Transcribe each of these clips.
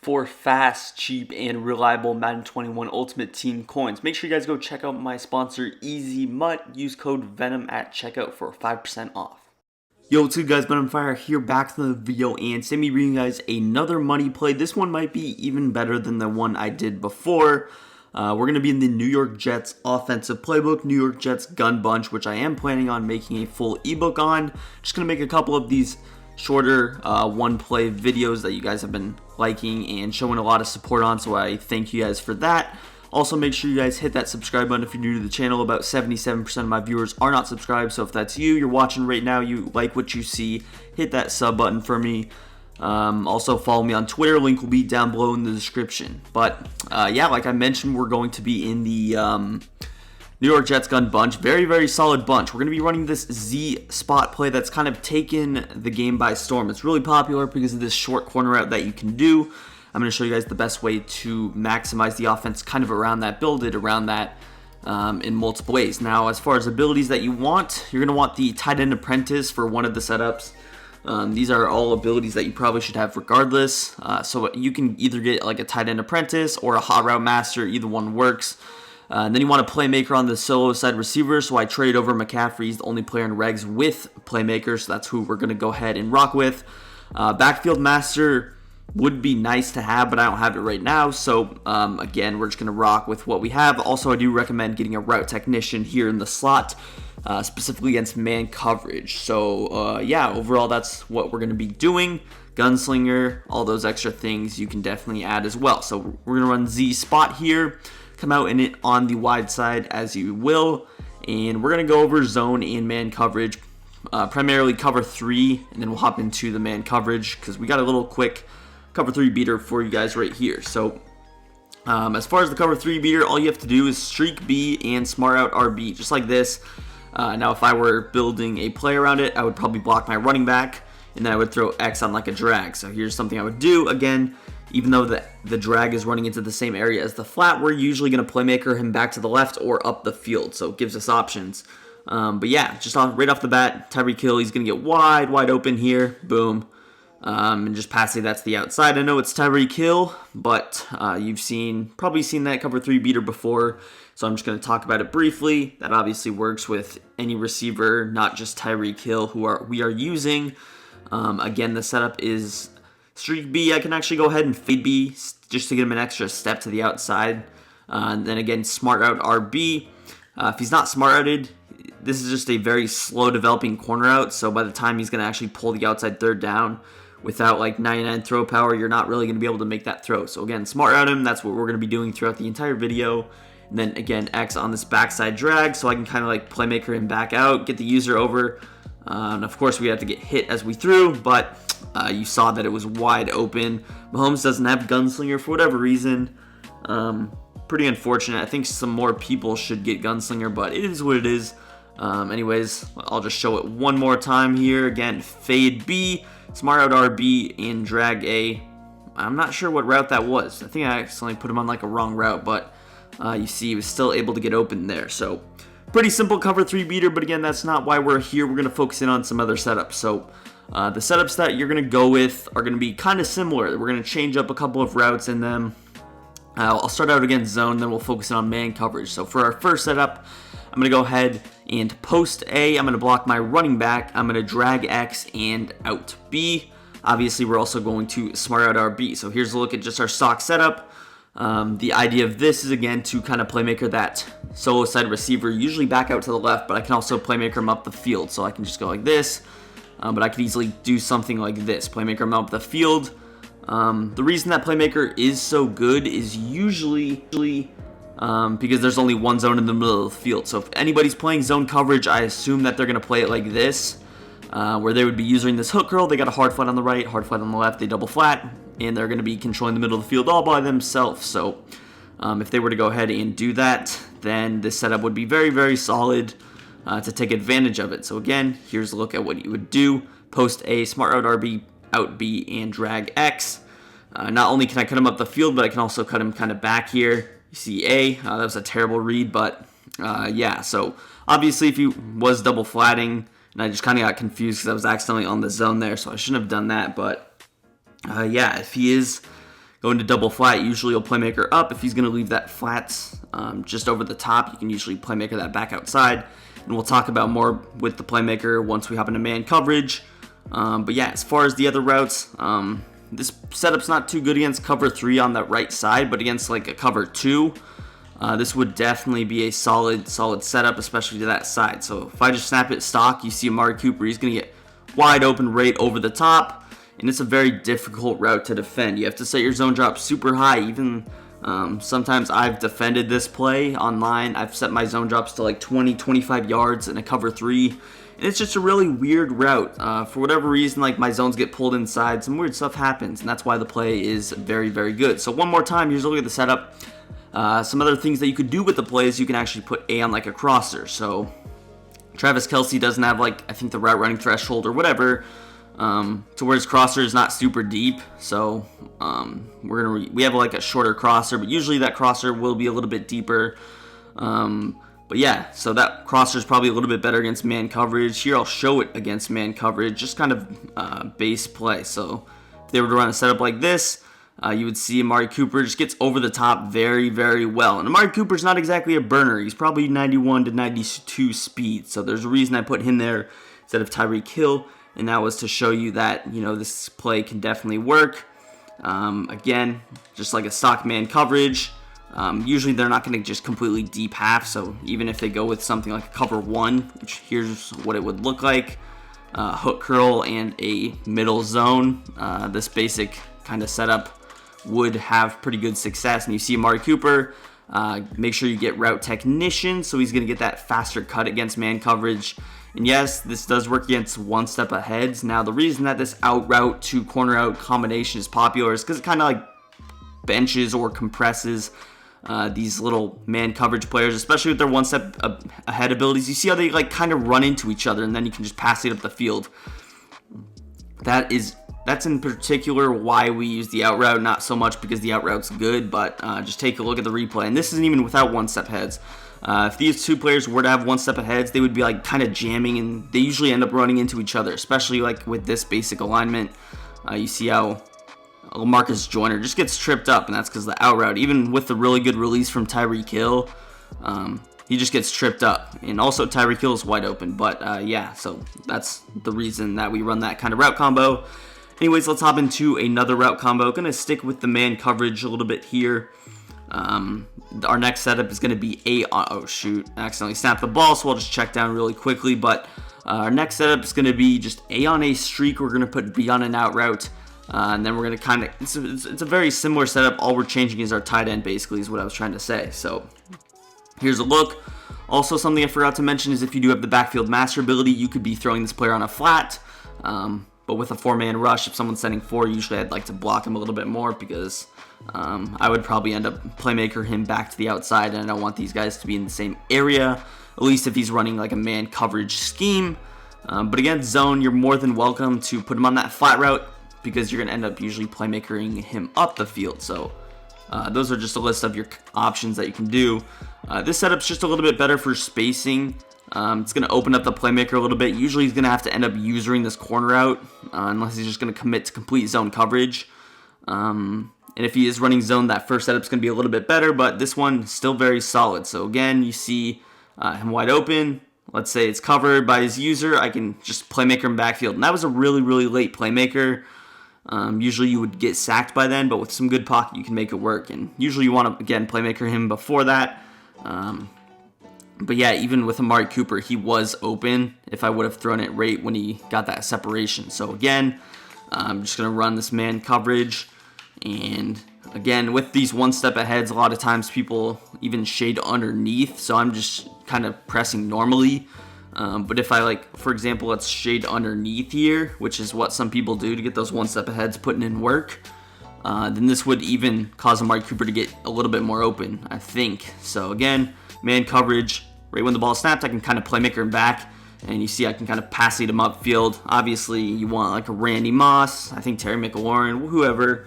for fast, cheap, and reliable Madden 21 Ultimate Team coins. Make sure you guys go check out my sponsor, Easy Mutt. Use code VENOM at checkout for 5% off. Yo, what's good guys, Fire here, back to the video, and today me bringing you guys another money play. This one might be even better than the one I did before. We're going to be in the New York Jets offensive playbook, New York Jets gun bunch, which I am planning on making a full ebook on. Just going to make a couple of these shorter one play videos that you guys have been liking and showing a lot of support on, so I thank you guys for that. Also, make sure you guys hit that subscribe button if you're new to the channel. About 77% of my viewers are not subscribed, so if that's you, you're watching right now, you like what you see, hit that sub button for me. Also, follow me on Twitter. Link will be down below in the description. But, yeah, like I mentioned, we're going to be in the New York Jets gun bunch. Very, very solid bunch. We're going to be running this Z spot play that's kind of taken the game by storm. It's really popular because of this short corner route that you can do. I'm going to show you guys the best way to maximize the offense kind of around that, build it around that in multiple ways. Now, as far as abilities that you want, you're going to want the tight end apprentice for one of the setups. These are all abilities that you probably should have regardless. So you can either get like a tight end apprentice or a hot route master. Either one works. And then you want a playmaker on the solo side receiver. So I traded over McCaffrey. He's the only player in regs with playmakers. So that's who we're going to go ahead and rock with. Backfield master would be nice to have, but I don't have it right now. So again, we're just going to rock with what we have. Also, I do recommend getting a route technician here in the slot, specifically against man coverage. So yeah, overall, that's what we're going to be doing. Gunslinger, all those extra things you can definitely add as well. So we're going to run Z spot here. Come out in it on the wide side as you will. And we're going to go over zone and man coverage. Primarily cover 3, and then we'll hop into the man coverage because we got a little quick cover 3 beater for you guys right here. So as far as the cover 3 beater, all you have to do is streak B and smart out RB, just like this. Now if I were building a play around it, I would probably block my running back, and then I would throw X on like a drag. So here's something I would do. Again, even though the drag is running into the same area as the flat, we're usually going to playmaker him back to the left or up the field, so it gives us options. But yeah, just right off the bat, Tyreek Hill, he's going to get wide open here. Boom. And just passing that's the outside. I know it's Tyreek Hill, but you've probably seen that cover 3 beater before, so I'm just going to talk about it briefly. That obviously works with any receiver, not just Tyreek Hill, we are using. Again, the setup is streak B. I can actually go ahead and fade B just to get him an extra step to the outside. And then again, smart out RB. If he's not smart outed, this is just a very slow developing corner out, so by the time he's going to actually pull the outside third down, without like 99 throw power, you're not really going to be able to make that throw. So again, smart out him, that's what we're going to be doing throughout the entire video. And then again, X on this backside drag, so I can kind of like playmaker him back out, get the user over. And of course, we have to get hit as we threw, but you saw that it was wide open. Mahomes doesn't have Gunslinger for whatever reason. Pretty unfortunate. I think some more people should get Gunslinger, but it is what it is. Anyways, I'll just show it one more time here. Again, fade B, smart out RB, and drag A. I'm not sure what route that was. I think I accidentally put him on like a wrong route, but you see he was still able to get open there. So pretty simple cover 3 beater, but again, that's not why we're here. We're going to focus in on some other setups. So the setups that you're going to go with are going to be kind of similar. We're going to change up a couple of routes in them. I'll start out against zone, then we'll focus in on man coverage. So for our first setup, I'm going to go ahead and post A. I'm going to block my running back. I'm going to drag X and out B. Obviously, we're also going to smart out RB. So here's a look at just our stock setup. The idea of this is, again, to kind of playmaker that solo side receiver, usually back out to the left, but I can also playmaker him up the field. So I can just go like this, but I could easily do something like this, playmaker him up the field. The reason that playmaker is so good is usually because there's only one zone in the middle of the field. So if anybody's playing zone coverage, I assume that they're going to play it like this, where they would be using this hook curl. They got a hard flat on the right, hard flat on the left, they double flat, and they're going to be controlling the middle of the field all by themselves. So if they were to go ahead and do that, then this setup would be very, very solid to take advantage of it. So again, here's a look at what you would do. Post A, smart out RB, out B, and drag X. Not only can I cut him up the field, but I can also cut him kind of back here. You see A, that was a terrible read, but yeah, so obviously if he was double flatting, and I just kind of got confused because I was accidentally on the zone there, so I shouldn't have done that, but yeah, if he is go into double flat, usually you'll playmaker up. If he's going to leave that flat just over the top, you can usually playmaker that back outside. And we'll talk about more with the playmaker once we hop into man coverage. But yeah, as far as the other routes, this setup's not too good against cover 3 on the right side, but against like a cover 2, this would definitely be a solid setup, especially to that side. So if I just snap it stock, you see Amari Cooper, he's going to get wide open right over the top, and it's a very difficult route to defend. You have to set your zone drop super high. Even sometimes I've defended this play online. I've set my zone drops to like 20-25 yards in a cover 3, and it's just a really weird route. For whatever reason, like my zones get pulled inside, some weird stuff happens, and that's why the play is very, very good. So one more time, here's a look at the setup. Some other things that you could do with the play is you can actually put A on like a crosser. So Travis Kelce doesn't have like, I think, the route running threshold or whatever, to where his crosser is not super deep. So we have like a shorter crosser, but usually that crosser will be a little bit deeper. But yeah, so that crosser is probably a little bit better against man coverage. Here I'll show it against man coverage, just kind of base play. So if they were to run a setup like this, you would see Amari Cooper just gets over the top very, very well. And Amari Cooper's not exactly a burner. He's probably 91 to 92 speed. So there's a reason I put him there instead of Tyreek Hill. And that was to show you that, you know, this play can definitely work. Again, just like a stock man coverage. Usually they're not going to just completely deep half. So even if they go with something like a cover 1, which here's what it would look like. Hook curl and a middle zone. This basic kind of setup would have pretty good success. And you see Amari Cooper, make sure you get route technician, so he's going to get that faster cut against man coverage. And yes, this does work against one step aheads. Now the reason that this out route to corner out combination is popular is because it kind of like benches or compresses these little man coverage players, especially with their one step ahead abilities. You see how they like kind of run into each other, and then you can just pass it up the field. That's in particular why we use the out route, not so much because the out route's good, but just take a look at the replay. And this isn't even without one-step heads. If these two players were to have one-step aheads, they would be like kind of jamming, and they usually end up running into each other, especially like with this basic alignment. You see how Lamarcus Joyner just gets tripped up, and that's because of the out route. Even with the really good release from Tyreek Hill, he just gets tripped up. And also Tyreek Hill is wide open, but yeah, so that's the reason that we run that kind of route combo. Anyways, let's hop into another route combo. Going to stick with the man coverage a little bit here. Our next setup is going to be A on, oh shoot, I accidentally snapped the ball, so I'll just check down really quickly. But our next setup is going to be just A on a streak. We're going to put B on an out route. And then we're going to kind of, it's a very similar setup. All we're changing is our tight end, basically, is what I was trying to say. So here's a look. Also, something I forgot to mention is if you do have the backfield master ability, you could be throwing this player on a flat. But with a 4-man rush, if someone's setting 4, usually I'd like to block him a little bit more because I would probably end up playmaker him back to the outside, and I don't want these guys to be in the same area, at least if he's running like a man coverage scheme. But against zone, you're more than welcome to put him on that flat route because you're going to end up usually playmakering him up the field. So those are just a list of your options that you can do. This setup's just a little bit better for spacing. It's going to open up the playmaker a little bit. Usually he's going to have to end up using this corner out unless he's just going to commit to complete zone coverage. And if he is running zone, that first setup's going to be a little bit better, but this one is still very solid. So again, you see him wide open. Let's say it's covered by his user. I can just playmaker him backfield. And that was a really, really late playmaker. Usually you would get sacked by then, but with some good pocket, you can make it work. And usually you want to, again, playmaker him before that. But yeah, even with Amari Cooper, he was open if I would have thrown it right when he got that separation. So again, I'm just going to run this man coverage. And again, with these one-step aheads, a lot of times people even shade underneath. So I'm just kind of pressing normally. But if I, like, for example, let's shade underneath here, which is what some people do to get those one-step aheads putting in work, then this would even cause Amari Cooper to get a little bit more open, I think. So again, man coverage, right when the ball snapped, I can kind of playmaker him back, and you see I can kind of pass him upfield. Obviously, you want like a Randy Moss, I think Terry McLaurin, whoever.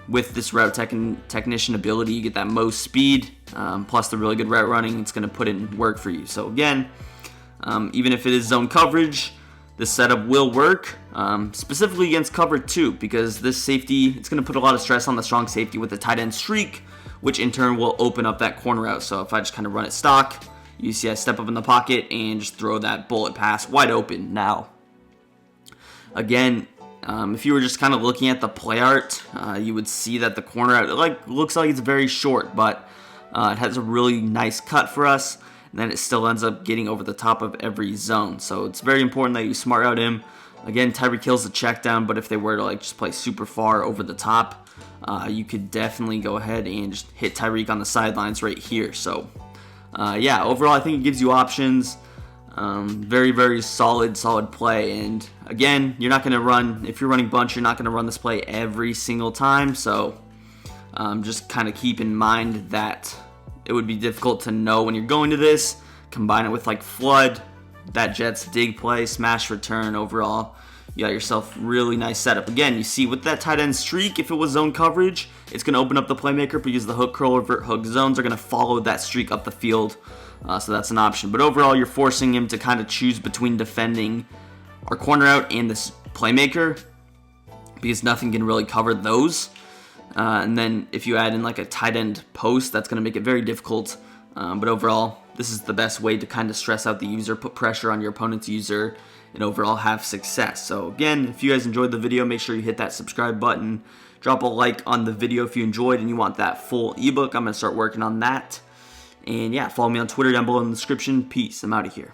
With this route technician ability, you get that most speed, plus the really good route running. It's going to put in work for you. So again, even if it is zone coverage, this setup will work, specifically against cover 2, because this safety, it's going to put a lot of stress on the strong safety with the tight end streak, which in turn will open up that corner out. So if I just kind of run it stock, you see I step up in the pocket and just throw that bullet pass wide open. Now, again, if you were just kind of looking at the play art, you would see that the corner out looks like it's very short, but it has a really nice cut for us. And then it still ends up getting over the top of every zone. So it's very important that you smart out him. Again, Tyreek Hill's the check down, but if they were to just play super far over the top, you could definitely go ahead and just hit Tyreek on the sidelines right here. So yeah, overall I think it gives you options. Very, very solid play. And again, you're not going to run, if you're running bunch, you're not going to run this play every single time. So just kind of keep in mind that it would be difficult to know when you're going to this. Combine it with like flood, that Jets dig play, smash return. Overall, you got yourself really nice setup. Again, you see with that tight end streak, if it was zone coverage, it's going to open up the playmaker because the hook, curl, revert, hook zones are going to follow that streak up the field. So that's an option. But overall, you're forcing him to kind of choose between defending our corner out and this playmaker because nothing can really cover those. And then if you add in like a tight end post, that's going to make it very difficult. But overall, this is the best way to kind of stress out the user, put pressure on your opponent's user, and overall have success. So again, if you guys enjoyed the video, make sure you hit that subscribe button. Drop a like on the video if you enjoyed and you want that full ebook. I'm going to start working on that. And yeah, follow me on Twitter down below in the description. Peace. I'm out of here.